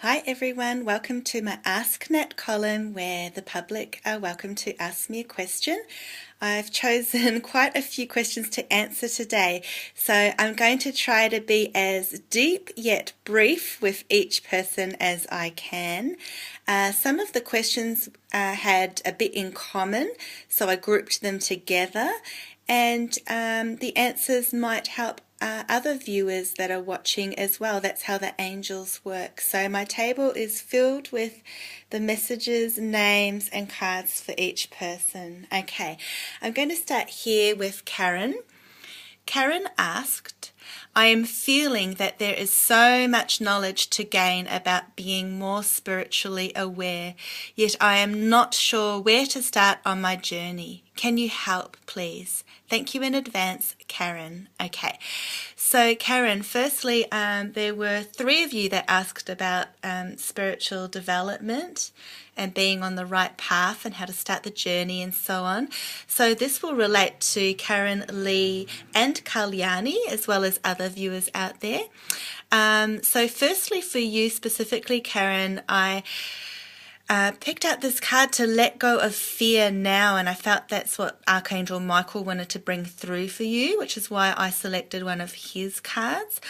Hi everyone, welcome to my Ask Nat column where the public are welcome to ask me a question. I've chosen quite a few questions to answer today, so I'm going to try to be as deep yet brief with each person as I can. Some of the questions had a bit in common, so I grouped them together, and the answers might help other viewers that are watching as well. That's how the angels work. So my table is filled with the messages, names, and cards for each person. Okay, I'm going to start here with Karen. Karen asked, I am feeling that there is so much knowledge to gain about being more spiritually aware, yet I am not sure where to start on my journey. Can you help, please? Thank you in advance, Karen. Okay, so Karen, firstly, there were 3 of you that asked about spiritual development and being on the right path and how to start the journey and so on. So this will relate to Karen, Lee and Kalyani as well as other viewers out there. So firstly for you specifically, Karen, I picked out this card to let go of fear now, and I felt that's what Archangel Michael wanted to bring through for you, which is why I selected one of his cards.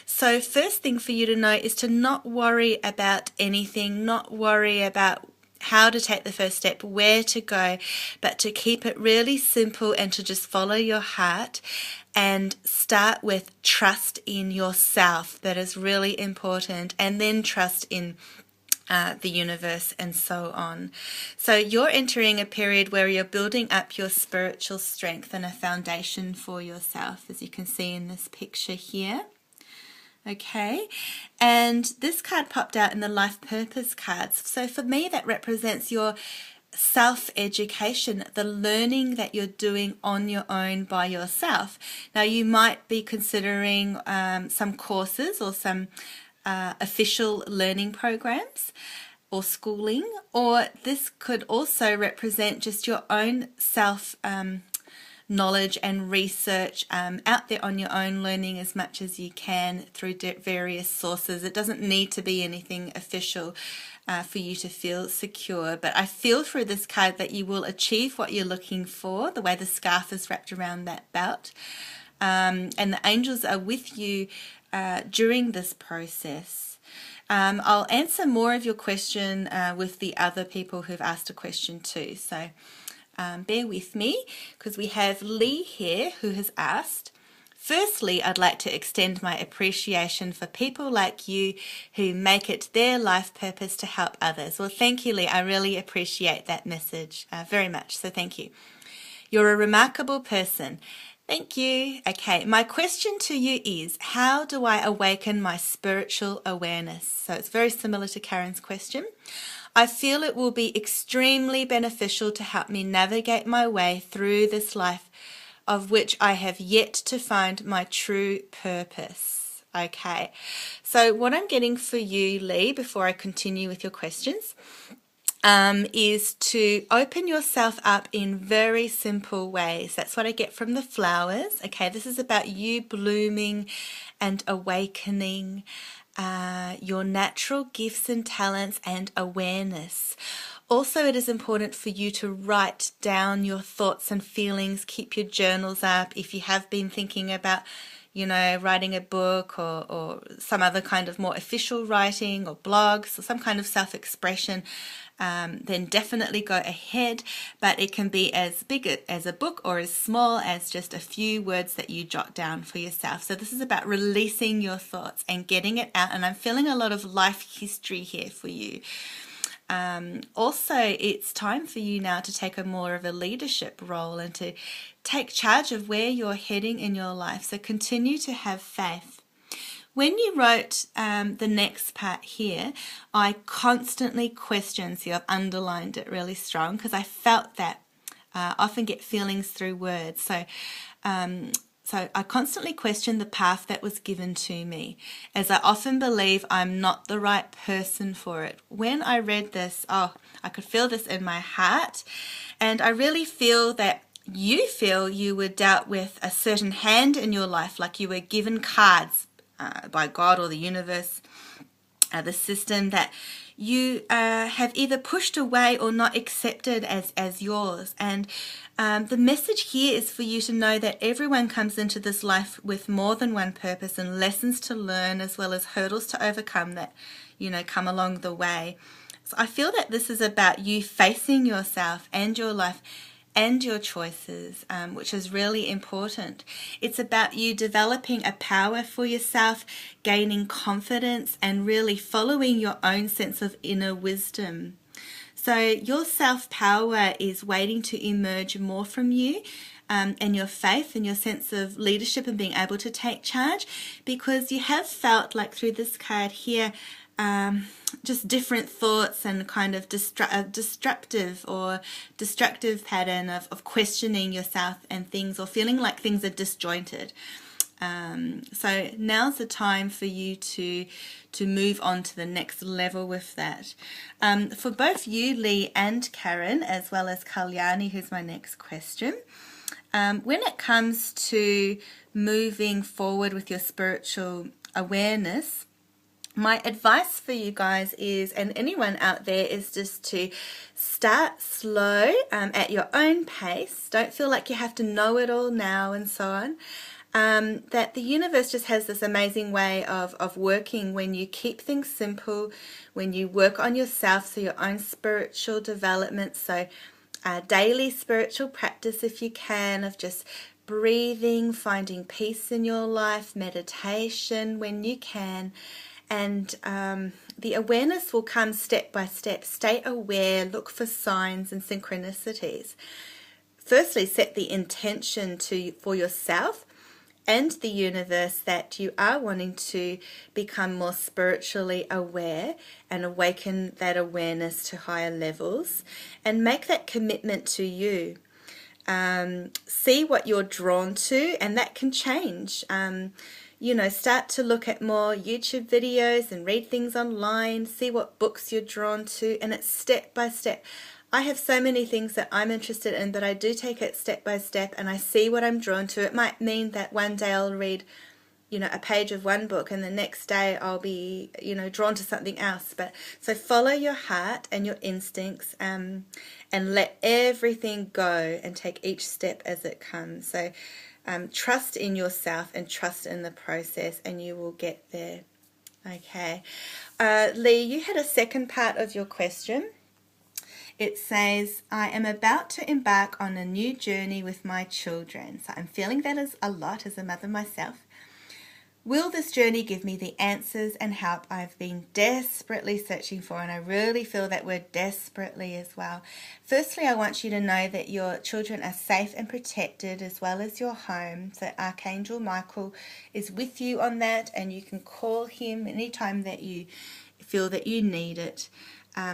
So first thing for you to know is to not worry about anything, not worry about how to take the first step, where to go, but to keep it really simple and to just follow your heart and start with trust in yourself. That is really important, and then trust in the universe and so on. So you're entering a period where you're building up your spiritual strength and a foundation for yourself, as you can see in this picture here. Okay, and this card popped out in the life purpose cards. So for me, that represents your self-education, the learning that you're doing on your own by yourself. Now you might be considering some courses or some official learning programs or schooling, or this could also represent just your own self knowledge and research out there on your own, learning as much as you can through various sources. It doesn't need to be anything official for you to feel secure, but I feel through this card that you will achieve what you're looking for, the way the scarf is wrapped around that belt, and the angels are with you during this process. I'll answer more of your question with the other people who've asked a question too, so bear with me, because we have Lee here who has asked, firstly, I'd like to extend my appreciation for people like you who make it their life purpose to help others. Well, thank you, Lee. I really appreciate that message very much, so thank you. You're a remarkable person. Thank you. Okay, my question to you is, how do I awaken my spiritual awareness? So it's very similar to Karen's question. I feel it will be extremely beneficial to help me navigate my way through this life of which I have yet to find my true purpose. Okay, so what I'm getting for you, Lee, before I continue with your questions, is to open yourself up in very simple ways. That's what I get from the flowers. Okay, this is about you blooming and awakening your natural gifts and talents and awareness. Also, it is important for you to write down your thoughts and feelings, keep your journals up. If you have been thinking about writing a book or some other kind of more official writing or blogs or some kind of self-expression, then definitely go ahead, but it can be as big as a book or as small as just a few words that you jot down for yourself. So this is about releasing your thoughts and getting it out, and I'm feeling a lot of life history here for you. Also, it's time for you now to take a more of a leadership role and to take charge of where you're heading in your life. So continue to have faith. When you wrote the next part here, I constantly questioned, so I've underlined it really strong because I felt that. Often get feelings through words. So I constantly question the path that was given to me, as I often believe I'm not the right person for it. When I read this, I could feel this in my heart, and I really feel that you feel you were dealt with a certain hand in your life, like you were given cards by God or the universe, the system that you have either pushed away or not accepted as yours. And the message here is for you to know that everyone comes into this life with more than one purpose and lessons to learn, as well as hurdles to overcome that, come along the way. So I feel that this is about you facing yourself and your life and your choices, which is really important. It's about you developing a power for yourself, gaining confidence, and really following your own sense of inner wisdom. So your self-power is waiting to emerge more from you, and your faith and your sense of leadership and being able to take charge, because you have felt like through this card here, just different thoughts and kind of destructive pattern of questioning yourself and things, or feeling like things are disjointed. So now's the time for you to move on to the next level with that. For both you, Lee, and Karen, as well as Kalyani, who's my next question, when it comes to moving forward with your spiritual awareness, my advice for you guys is, and anyone out there, is just to start slow, at your own pace. Don't feel like you have to know it all now and so on. That the universe just has this amazing way of working when you keep things simple, when you work on yourself, so your own spiritual development. So daily spiritual practice, if you can, of just breathing, finding peace in your life, meditation when you can. And the awareness will come step by step. Stay aware, look for signs and synchronicities. Firstly, set the intention for yourself and the universe that you are wanting to become more spiritually aware and awaken that awareness to higher levels, and make that commitment to you. See what you're drawn to, and that can change. Start to look at more YouTube videos and read things online, see what books you're drawn to, and it's step by step. I have so many things that I'm interested in, but I do take it step by step, and I see what I'm drawn to. It might mean that one day I'll read, a page of one book, and the next day I'll be, drawn to something else. But so follow your heart and your instincts, and let everything go and take each step as it comes. So trust in yourself and trust in the process, and you will get there. Okay. Lee, you had a second part of your question. It says, I am about to embark on a new journey with my children. So I'm feeling that as a lot as a mother myself. Will this journey give me the answers and help I've been desperately searching for? And I really feel that word desperately as well. Firstly, I want you to know that your children are safe and protected, as well as your home. So Archangel Michael is with you on that, and you can call him anytime that you feel that you need it.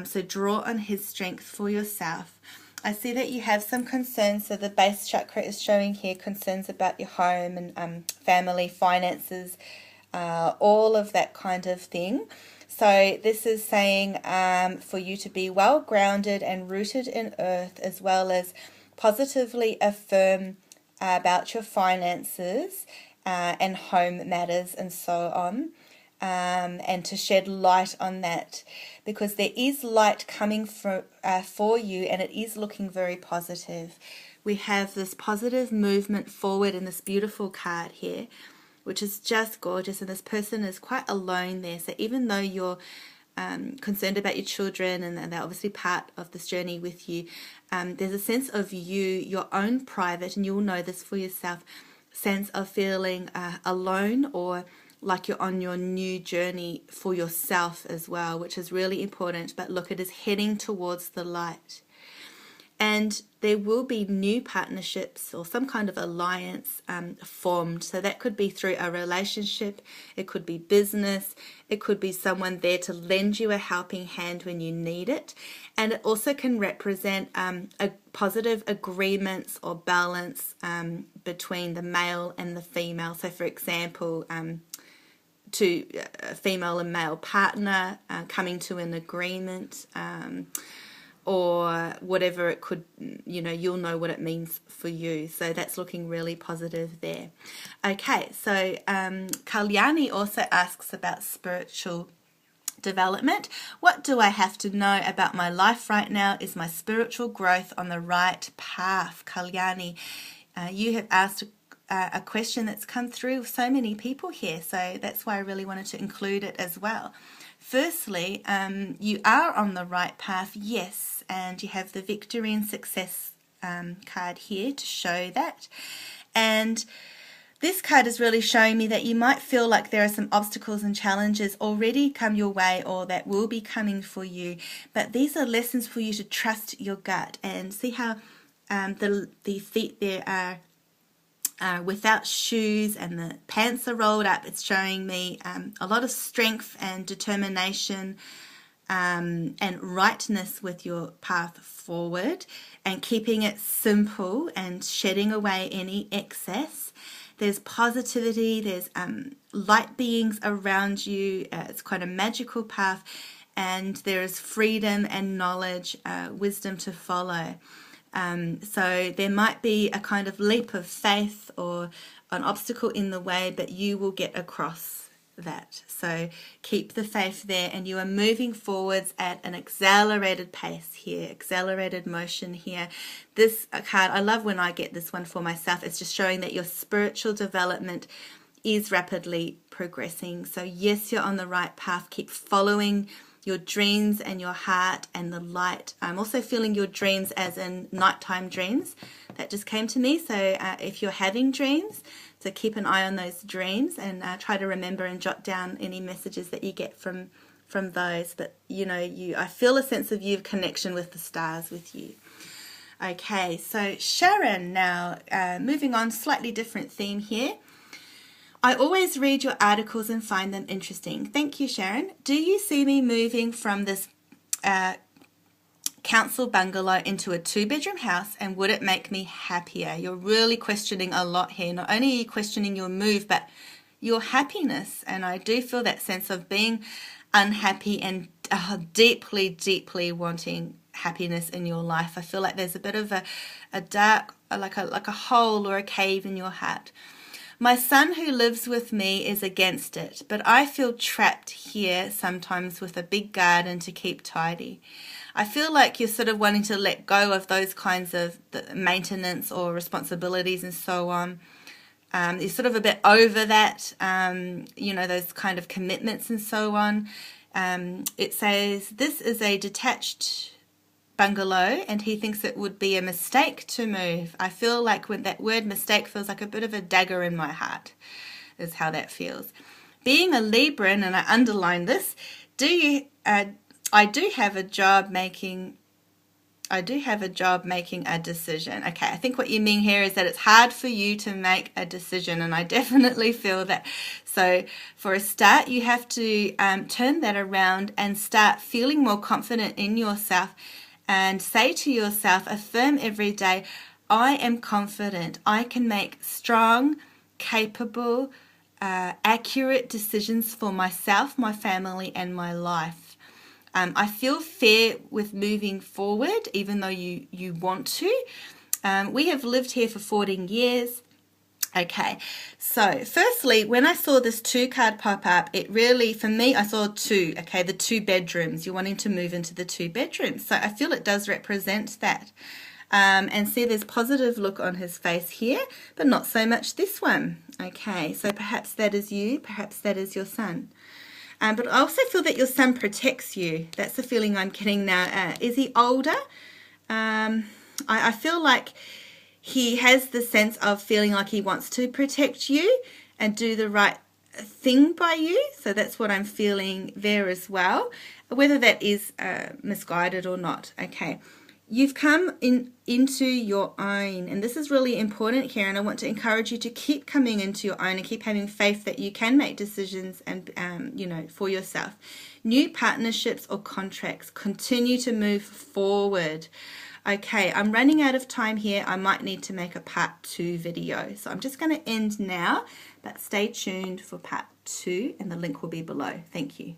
So draw on his strength for yourself. I see that you have some concerns. So the base chakra is showing here concerns about your home and family, finances, all of that kind of thing. So this is saying for you to be well grounded and rooted in earth, as well as positively affirm about your finances and home matters and so on. And to shed light on that, because there is light coming for you, and it is looking very positive. We have this positive movement forward in this beautiful card here, which is just gorgeous, and this person is quite alone there. So even though you're concerned about your children, and they're obviously part of this journey with you, there's a sense of you, your own private, and you'll know this for yourself, sense of feeling alone, or like you're on your new journey for yourself as well, which is really important. But look, it is heading towards the light. And there will be new partnerships or some kind of alliance formed. So that could be through a relationship, it could be business, it could be someone there to lend you a helping hand when you need it. And it also can represent a positive agreements or balance between the male and the female. So for example, to a female and male partner coming to an agreement, or whatever it could, you'll know what it means for you. So that's looking really positive there. Okay, so Kalyani also asks about spiritual development. What do I have to know about my life right now? Is my spiritual growth on the right path? Kalyani, you have asked a question that's come through with so many people here, so that's why I really wanted to include it as well. Firstly, you are on the right path, yes, and you have the victory and success card here to show that. And this card is really showing me that you might feel like there are some obstacles and challenges already come your way or that will be coming for you, but these are lessons for you to trust your gut. And see how the feet there are without shoes and the pants are rolled up. It's showing me a lot of strength and determination and rightness with your path forward, and keeping it simple and shedding away any excess. There's positivity, there's light beings around you. It's quite a magical path, and there is freedom and knowledge, wisdom to follow. So there might be a kind of leap of faith or an obstacle in the way, but you will get across that. So keep the faith there, and you are moving forwards at an accelerated pace here, accelerated motion here. This card, I love when I get this one for myself. It's just showing that your spiritual development is rapidly progressing. So yes, you're on the right path. Keep following your dreams and your heart and the light. I'm also feeling your dreams as in nighttime dreams. That just came to me. So if you're having dreams, so keep an eye on those dreams and try to remember and jot down any messages that you get from those. But I feel a sense of you of connection with the stars with you. Okay, so Sharon now, moving on, slightly different theme here. I always read your articles and find them interesting. Thank you, Sharon. Do you see me moving from this council bungalow into a 2-bedroom house, and would it make me happier? You're really questioning a lot here. Not only are you questioning your move, but your happiness. And I do feel that sense of being unhappy and deeply, deeply wanting happiness in your life. I feel like there's a bit of a dark, like a hole or a cave in your heart. My son who lives with me is against it, but I feel trapped here sometimes with a big garden to keep tidy. I feel like you're sort of wanting to let go of those kinds of maintenance or responsibilities and so on. You're sort of a bit over that, those kind of commitments and so on. It says this is a detached bungalow and he thinks it would be a mistake to move. I feel like when that word mistake feels like a bit of a dagger in my heart, is how that feels. Being a Libran, and I underline this, I do have a job making a decision. Okay, I think what you mean here is that it's hard for you to make a decision, and I definitely feel that. So for a start, you have to turn that around and start feeling more confident in yourself and say to yourself, affirm every day, I am confident. I can make strong, capable, accurate decisions for myself, my family, and my life. I feel fair with moving forward, even though you want to. We have lived here for 14 years. Okay, so firstly, when I saw this 2 card pop up, it really, for me, I saw 2, okay, the 2 bedrooms. You're wanting to move into the 2 bedrooms. So I feel it does represent that. And see, there's positive look on his face here, but not so much this one. Okay, so perhaps that is you, perhaps that is your son. But I also feel that your son protects you. That's the feeling I'm getting now. Is he older? I feel like he has the sense of feeling like he wants to protect you and do the right thing by you. So that's what I'm feeling there as well, whether that is misguided or not. Okay. You've come into your own, and this is really important here, and I want to encourage you to keep coming into your own and keep having faith that you can make decisions and for yourself. New partnerships or contracts, continue to move forward. Okay, I'm running out of time here. I might need to make a part 2 video, so I'm just going to end now, but stay tuned for part 2 and the link will be below. Thank you.